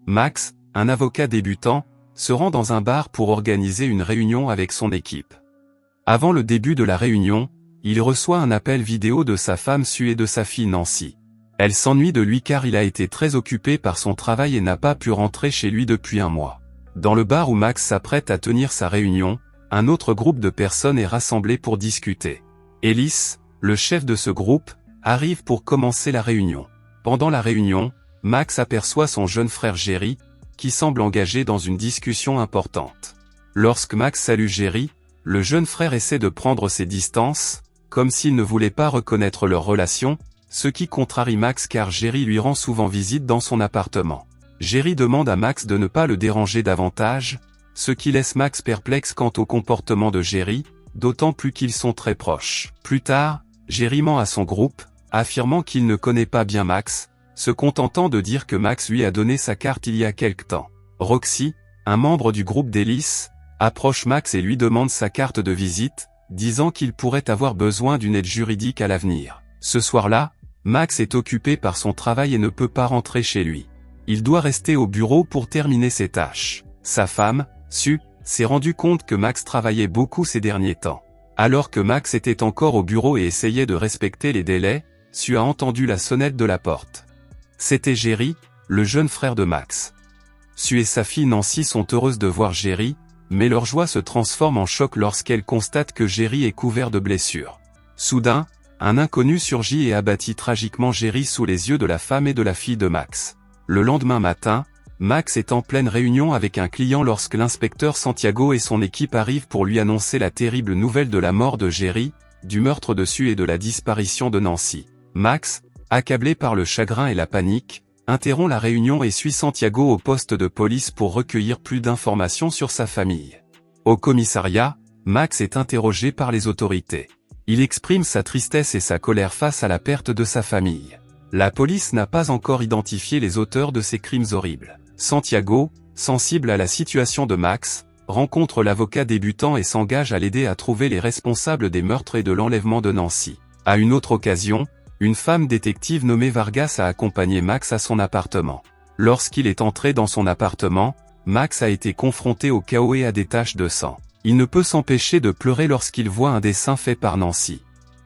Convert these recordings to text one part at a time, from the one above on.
Max, un avocat débutant, se rend dans un bar pour organiser une réunion avec son équipe. Avant le début de la réunion, il reçoit un appel vidéo de sa femme Sue et de sa fille Nancy. Elle s'ennuie de lui car il a été très occupé par son travail et n'a pas pu rentrer chez lui depuis un mois. Dans le bar où Max s'apprête à tenir sa réunion, un autre groupe de personnes est rassemblé pour discuter. Ellis, le chef de ce groupe, arrive pour commencer la réunion. Pendant la réunion, Max aperçoit son jeune frère Jerry, qui semble engagé dans une discussion importante. Lorsque Max salue Jerry, le jeune frère essaie de prendre ses distances, comme s'il ne voulait pas reconnaître leur relation, ce qui contrarie Max car Jerry lui rend souvent visite dans son appartement. Jerry demande à Max de ne pas le déranger davantage, ce qui laisse Max perplexe quant au comportement de Jerry, d'autant plus qu'ils sont très proches. Plus tard, Jerry ment à son groupe, affirmant qu'il ne connaît pas bien Max, se contentant de dire que Max lui a donné sa carte il y a quelque temps. Roxy, un membre du groupe d'Ellis, approche Max et lui demande sa carte de visite, disant qu'il pourrait avoir besoin d'une aide juridique à l'avenir. Ce soir-là, Max est occupé par son travail et ne peut pas rentrer chez lui. Il doit rester au bureau pour terminer ses tâches. Sa femme, Sue, s'est rendu compte que Max travaillait beaucoup ces derniers temps. Alors que Max était encore au bureau et essayait de respecter les délais, Sue a entendu la sonnette de la porte. C'était Jerry, le jeune frère de Max. Sue et sa fille Nancy sont heureuses de voir Jerry, mais leur joie se transforme en choc lorsqu'elles constatent que Jerry est couvert de blessures. Soudain, un inconnu surgit et abattit tragiquement Jerry sous les yeux de la femme et de la fille de Max. Le lendemain matin, Max est en pleine réunion avec un client lorsque l'inspecteur Santiago et son équipe arrivent pour lui annoncer la terrible nouvelle de la mort de Jerry, du meurtre de Sue et de la disparition de Nancy. Max, accablé par le chagrin et la panique, interrompt la réunion et suit Santiago au poste de police pour recueillir plus d'informations sur sa famille. Au commissariat, Max est interrogé par les autorités. Il exprime sa tristesse et sa colère face à la perte de sa famille. La police n'a pas encore identifié les auteurs de ces crimes horribles. Santiago, sensible à la situation de Max, rencontre l'avocat débutant et s'engage à l'aider à trouver les responsables des meurtres et de l'enlèvement de Nancy. À une autre occasion, une femme détective nommée Vargas a accompagné Max à son appartement. Lorsqu'il est entré dans son appartement, Max a été confronté au chaos et à des taches de sang. Il ne peut s'empêcher de pleurer lorsqu'il voit un dessin fait par Nancy.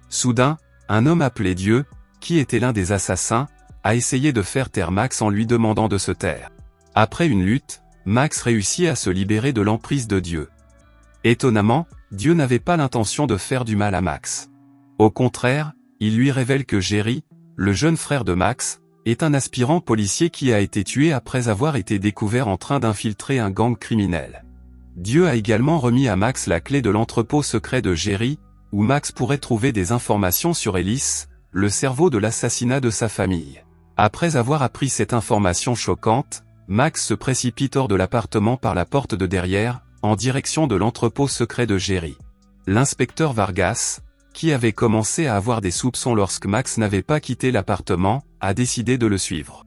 Soudain, un homme appelé Dieu, qui était l'un des assassins, a essayé de faire taire Max en lui demandant de se taire. Après une lutte, Max réussit à se libérer de l'emprise de Dieu. Étonnamment, Dieu n'avait pas l'intention de faire du mal à Max. Au contraire, il lui révèle que Jerry, le jeune frère de Max, est un aspirant policier qui a été tué après avoir été découvert en train d'infiltrer un gang criminel. Dieu a également remis à Max la clé de l'entrepôt secret de Jerry, où Max pourrait trouver des informations sur Ellis, le cerveau de l'assassinat de sa famille. Après avoir appris cette information choquante, Max se précipite hors de l'appartement par la porte de derrière, en direction de l'entrepôt secret de Jerry. L'inspecteur Vargas, qui avait commencé à avoir des soupçons lorsque Max n'avait pas quitté l'appartement, a décidé de le suivre.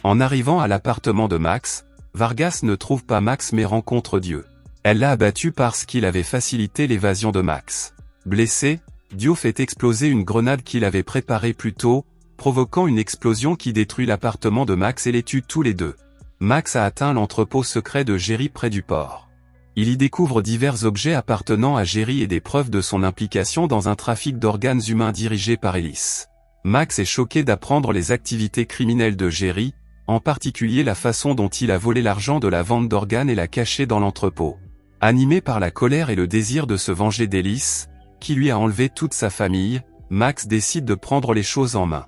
En arrivant à l'appartement de Max, Vargas ne trouve pas Max mais rencontre Dieu. Elle l'a abattu parce qu'il avait facilité l'évasion de Max. Blessé, Dieu fait exploser une grenade qu'il avait préparée plus tôt, provoquant une explosion qui détruit l'appartement de Max et les tue tous les deux. Max a atteint l'entrepôt secret de Jerry près du port. Il y découvre divers objets appartenant à Jerry et des preuves de son implication dans un trafic d'organes humains dirigé par Ellis. Max est choqué d'apprendre les activités criminelles de Jerry, en particulier la façon dont il a volé l'argent de la vente d'organes et l'a caché dans l'entrepôt. Animé par la colère et le désir de se venger d'Ellis, qui lui a enlevé toute sa famille, Max décide de prendre les choses en main.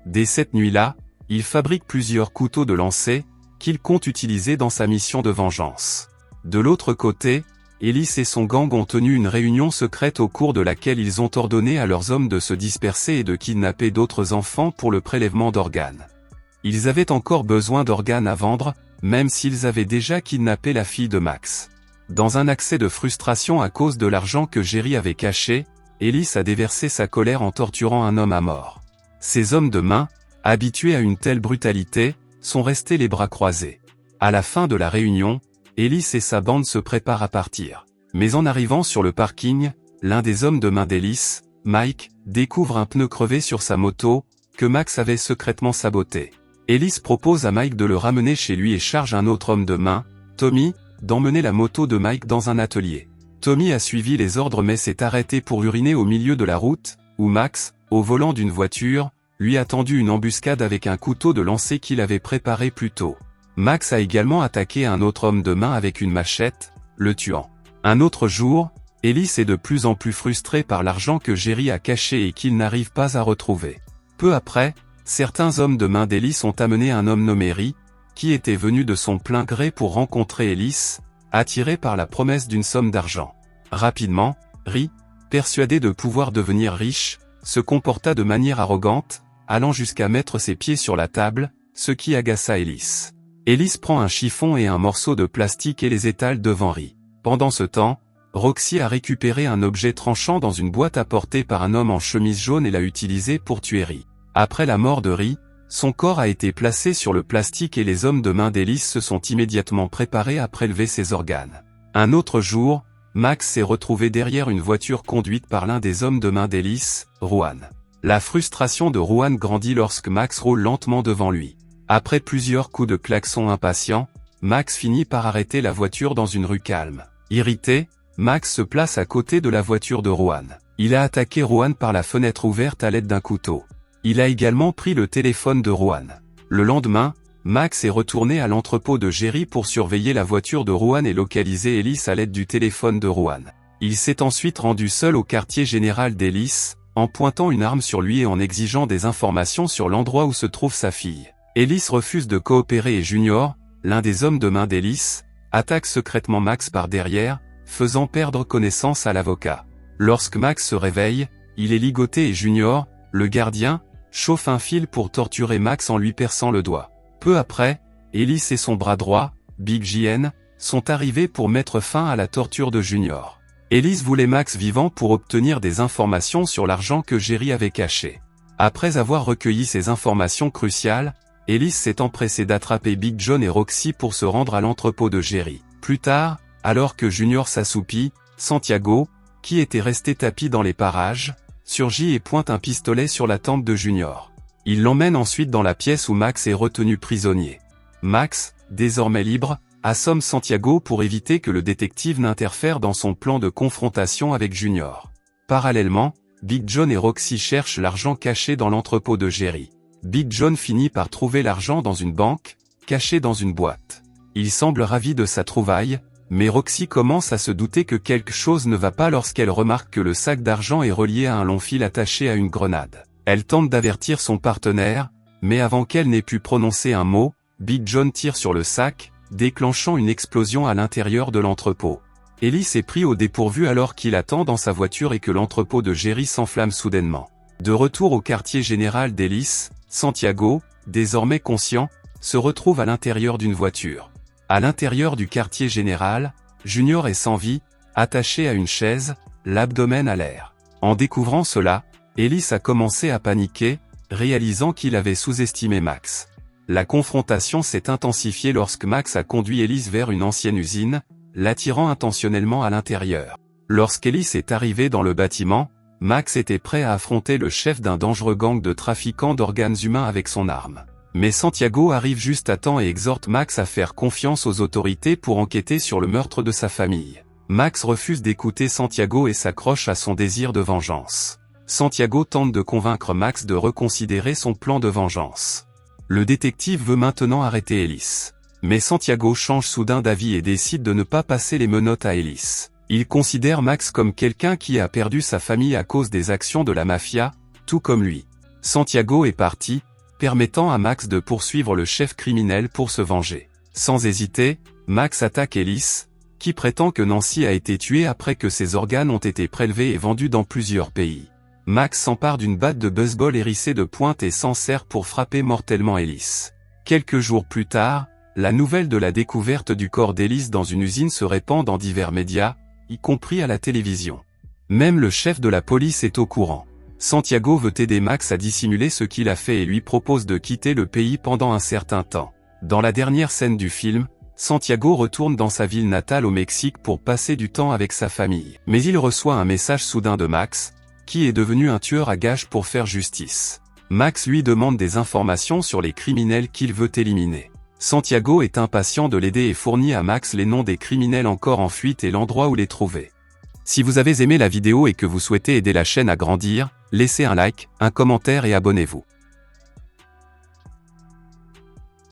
Dès cette nuit-là, il fabrique plusieurs couteaux de lancer, qu'il compte utiliser dans sa mission de vengeance. De l'autre côté, Ellis et son gang ont tenu une réunion secrète au cours de laquelle ils ont ordonné à leurs hommes de se disperser et de kidnapper d'autres enfants pour le prélèvement d'organes. Ils avaient encore besoin d'organes à vendre, même s'ils avaient déjà kidnappé la fille de Max. Dans un accès de frustration à cause de l'argent que Jerry avait caché, Ellis a déversé sa colère en torturant un homme à mort. Ces hommes de main, habitués à une telle brutalité, sont restés les bras croisés. À la fin de la réunion, Ellis et sa bande se préparent à partir. Mais en arrivant sur le parking, l'un des hommes de main d'Ellis, Mike, découvre un pneu crevé sur sa moto, que Max avait secrètement saboté. Ellis propose à Mike de le ramener chez lui et charge un autre homme de main, Tommy, d'emmener la moto de Mike dans un atelier. Tommy a suivi les ordres mais s'est arrêté pour uriner au milieu de la route, où Max, au volant d'une voiture, lui a tendu une embuscade avec un couteau de lancer qu'il avait préparé plus tôt. Max a également attaqué un autre homme de main avec une machette, le tuant. Un autre jour, Ellis est de plus en plus frustré par l'argent que Jerry a caché et qu'il n'arrive pas à retrouver. Peu après, certains hommes de main d'Ellis ont amené un homme nommé Ry, qui était venu de son plein gré pour rencontrer Ellis, attiré par la promesse d'une somme d'argent. Rapidement, Ry, persuadé de pouvoir devenir riche, se comporta de manière arrogante, allant jusqu'à mettre ses pieds sur la table, ce qui agaça Ellis. Ellis prend un chiffon et un morceau de plastique et les étale devant Ry. Pendant ce temps, Roxy a récupéré un objet tranchant dans une boîte apportée par un homme en chemise jaune et l'a utilisé pour tuer Ry. Après la mort de Ry, son corps a été placé sur le plastique et les hommes de main d'Ellis se sont immédiatement préparés à prélever ses organes. Un autre jour, Max s'est retrouvé derrière une voiture conduite par l'un des hommes de main d'Ellis, Juan. La frustration de Juan grandit lorsque Max roule lentement devant lui. Après plusieurs coups de klaxon impatients, Max finit par arrêter la voiture dans une rue calme. Irrité, Max se place à côté de la voiture de Juan. Il a attaqué Juan par la fenêtre ouverte à l'aide d'un couteau. Il a également pris le téléphone de Juan. Le lendemain, Max est retourné à l'entrepôt de Jerry pour surveiller la voiture de Juan et localiser Ellis à l'aide du téléphone de Juan. Il s'est ensuite rendu seul au quartier général d'Ellis, en pointant une arme sur lui et en exigeant des informations sur l'endroit où se trouve sa fille. Ellis refuse de coopérer et Junior, l'un des hommes de main d'Ellis, attaque secrètement Max par derrière, faisant perdre connaissance à l'avocat. Lorsque Max se réveille, il est ligoté et Junior, le gardien, chauffe un fil pour torturer Max en lui perçant le doigt. Peu après, Ellis et son bras droit, Big JN, sont arrivés pour mettre fin à la torture de Junior. Ellis voulait Max vivant pour obtenir des informations sur l'argent que Jerry avait caché. Après avoir recueilli ces informations cruciales, Ellis s'est empressé d'attraper Big John et Roxy pour se rendre à l'entrepôt de Jerry. Plus tard, alors que Junior s'assoupit, Santiago, qui était resté tapi dans les parages, surgit et pointe un pistolet sur la tempe de Junior. Il l'emmène ensuite dans la pièce où Max est retenu prisonnier. Max, désormais libre, assomme Santiago pour éviter que le détective n'interfère dans son plan de confrontation avec Junior. Parallèlement, Big John et Roxy cherchent l'argent caché dans l'entrepôt de Jerry. Big John finit par trouver l'argent dans une banque, caché dans une boîte. Il semble ravi de sa trouvaille, mais Roxy commence à se douter que quelque chose ne va pas lorsqu'elle remarque que le sac d'argent est relié à un long fil attaché à une grenade. Elle tente d'avertir son partenaire, mais avant qu'elle n'ait pu prononcer un mot, Big John tire sur le sac, déclenchant une explosion à l'intérieur de l'entrepôt. Ellis est pris au dépourvu alors qu'il attend dans sa voiture et que l'entrepôt de Jerry s'enflamme soudainement. De retour au quartier général d'Ellis, Santiago, désormais conscient, se retrouve à l'intérieur d'une voiture. À l'intérieur du quartier général, Junior est sans vie, attaché à une chaise, l'abdomen à l'air. En découvrant cela, Ellis a commencé à paniquer, réalisant qu'il avait sous-estimé Max. La confrontation s'est intensifiée lorsque Max a conduit Ellis vers une ancienne usine, l'attirant intentionnellement à l'intérieur. Lorsqu'Ellis est arrivé dans le bâtiment, Max était prêt à affronter le chef d'un dangereux gang de trafiquants d'organes humains avec son arme. Mais Santiago arrive juste à temps et exhorte Max à faire confiance aux autorités pour enquêter sur le meurtre de sa famille. Max refuse d'écouter Santiago et s'accroche à son désir de vengeance. Santiago tente de convaincre Max de reconsidérer son plan de vengeance. Le détective veut maintenant arrêter Ellis. Mais Santiago change soudain d'avis et décide de ne pas passer les menottes à Ellis. Il considère Max comme quelqu'un qui a perdu sa famille à cause des actions de la mafia, tout comme lui. Santiago est parti, permettant à Max de poursuivre le chef criminel pour se venger. Sans hésiter, Max attaque Ellis, qui prétend que Nancy a été tuée après que ses organes ont été prélevés et vendus dans plusieurs pays. Max s'empare d'une batte de baseball hérissée de pointe et s'en sert pour frapper mortellement Ellis. Quelques jours plus tard, la nouvelle de la découverte du corps d'Ellis dans une usine se répand dans divers médias, y compris à la télévision. Même le chef de la police est au courant. Santiago veut aider Max à dissimuler ce qu'il a fait et lui propose de quitter le pays pendant un certain temps. Dans la dernière scène du film, Santiago retourne dans sa ville natale au Mexique pour passer du temps avec sa famille. Mais il reçoit un message soudain de Max, qui est devenu un tueur à gages pour faire justice. Max lui demande des informations sur les criminels qu'il veut éliminer. Santiago est impatient de l'aider et fournit à Max les noms des criminels encore en fuite et l'endroit où les trouver. Si vous avez aimé la vidéo et que vous souhaitez aider la chaîne à grandir, laissez un like, un commentaire et abonnez-vous.